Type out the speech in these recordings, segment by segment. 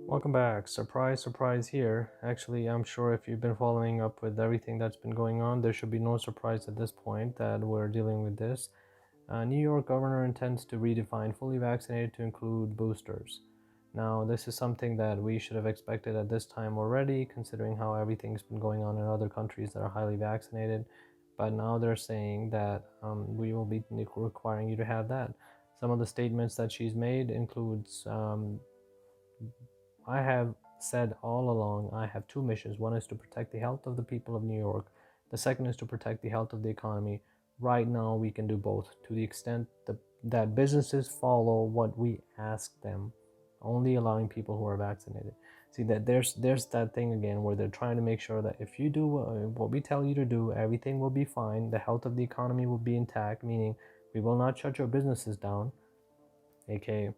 Welcome back. Surprise, surprise here. Actually, I'm sure if you've been following up with everything that's been going on, there should be no surprise at this point that we're dealing with this. New York governor intends to redefine fully vaccinated to include boosters. Now, this is something that we should have expected at this time already, considering how everything's been going on in other countries that are highly vaccinated. But now they're saying that we will be requiring you to have that. Some of the statements that she's made includes I have said all along I have two missions. One is to protect the health of the people of New York. The second is to protect the health of the economy. Right now, we can do both to the extent that businesses follow what we ask them, only allowing people who are vaccinated. See that there's that thing again where they're trying to make sure that if you do what we tell you to do, everything will be fine. The health of the economy will be intact, meaning we will not shut your businesses down. aka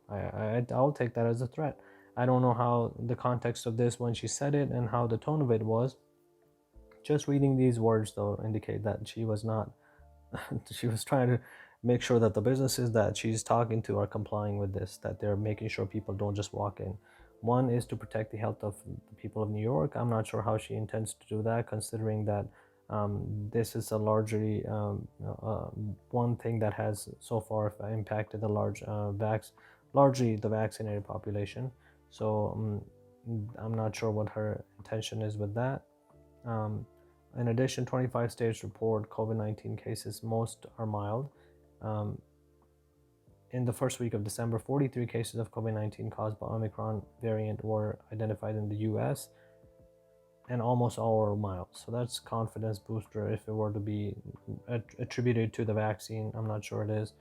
I'll take that as a threat. I don't know how the context of this when she said it and how the tone of it was. Just reading these words though indicate that she was not she was trying to make sure that the businesses that she's talking to are complying with this, that they're making sure people don't just walk in. One is to protect the health of the people of New York. I'm not sure how she intends to do that, considering that this is a largely one thing that has so far impacted the largely the vaccinated population. So I'm not sure what her intention is with that. Um, in addition, 25 states report COVID-19 cases. Most are mild. Um, in the first week of December, 43 cases of COVID-19 caused by Omicron variant were identified in the US, and almost all were mild. So that's confidence booster if it were to be attributed to the vaccine. I'm not sure it is,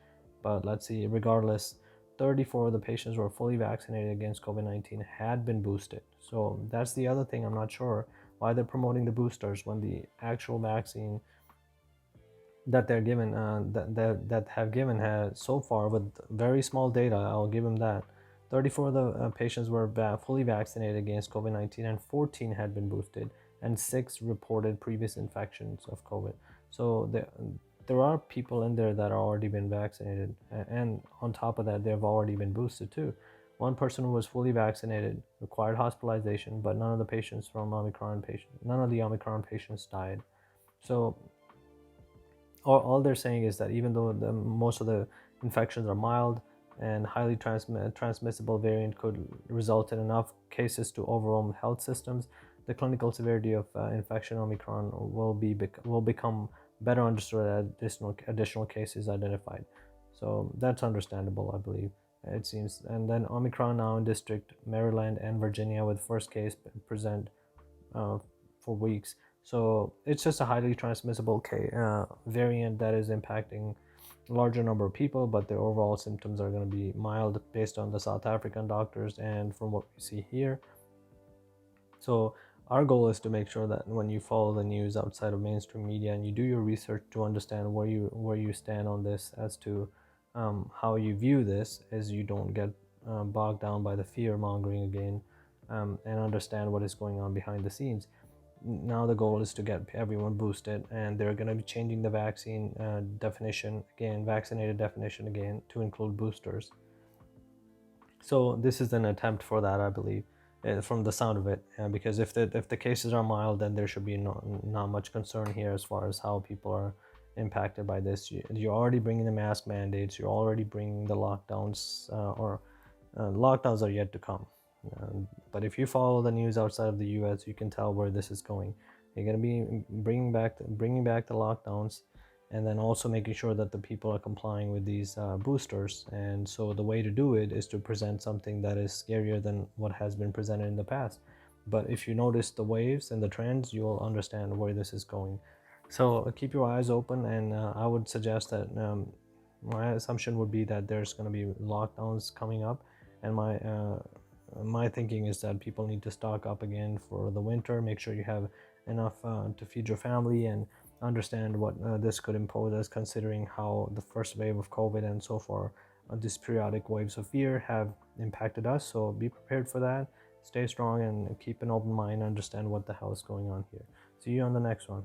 but let's see. Regardless, 34 of the patients who were fully vaccinated against COVID-19 had been boosted. So that's the other thing. I'm not sure why they're promoting the boosters when the actual vaccine that they're given that have given has so far with very small data. I'll give them that. 34 of the patients were fully vaccinated against COVID-19, and 14 had been boosted, and 6 reported previous infections of COVID. So there are people in there that are already been vaccinated, and on top of that, they've already been boosted too. One person who was fully vaccinated required hospitalization, but none of the Omicron patients died. So all they're saying is that even though most of the infections are mild and highly transmissible variant could result in enough cases to overwhelm health systems, the clinical severity of infection Omicron will become better understood as additional cases identified. So that's understandable, I believe. It seems. And then Omicron now in District Maryland and Virginia with first case present uh, for weeks. So it's just a highly transmissible variant that is impacting a larger number of people, but the overall symptoms are going to be mild based on the South African doctors and from what we see here. So our goal is to make sure that when you follow the news outside of mainstream media and you do your research to understand where you stand on this as to how you view this, is you don't get bogged down by the fear mongering again, and understand what is going on behind the scenes. Now the goal is to get everyone boosted, and they're going to be changing the vaccine vaccinated definition again to include boosters. So this is an attempt for that, I believe, from the sound of it, because if the cases are mild, then there should be not much concern here as far as how people are impacted by this. You're already bringing the mask mandates, you're already bringing the lockdowns, lockdowns are yet to come. But if you follow the news outside of the U.S., you can tell where this is going. You're going to be bringing back the lockdowns, and then also making sure that the people are complying with these boosters. And so the way to do it is to present something that is scarier than what has been presented in the past. But if you notice the waves and the trends, you'll understand where this is going. So keep your eyes open, and I would suggest that my assumption would be that there's going to be lockdowns coming up, and my thinking is that people need to stock up again for the winter. Make sure you have enough to feed your family, and understand what this could impose us, considering how the first wave of COVID and so far these periodic waves of fear have impacted us. So be prepared for that. Stay strong and keep an open mind. Understand what the hell is going on here. See you on the next one.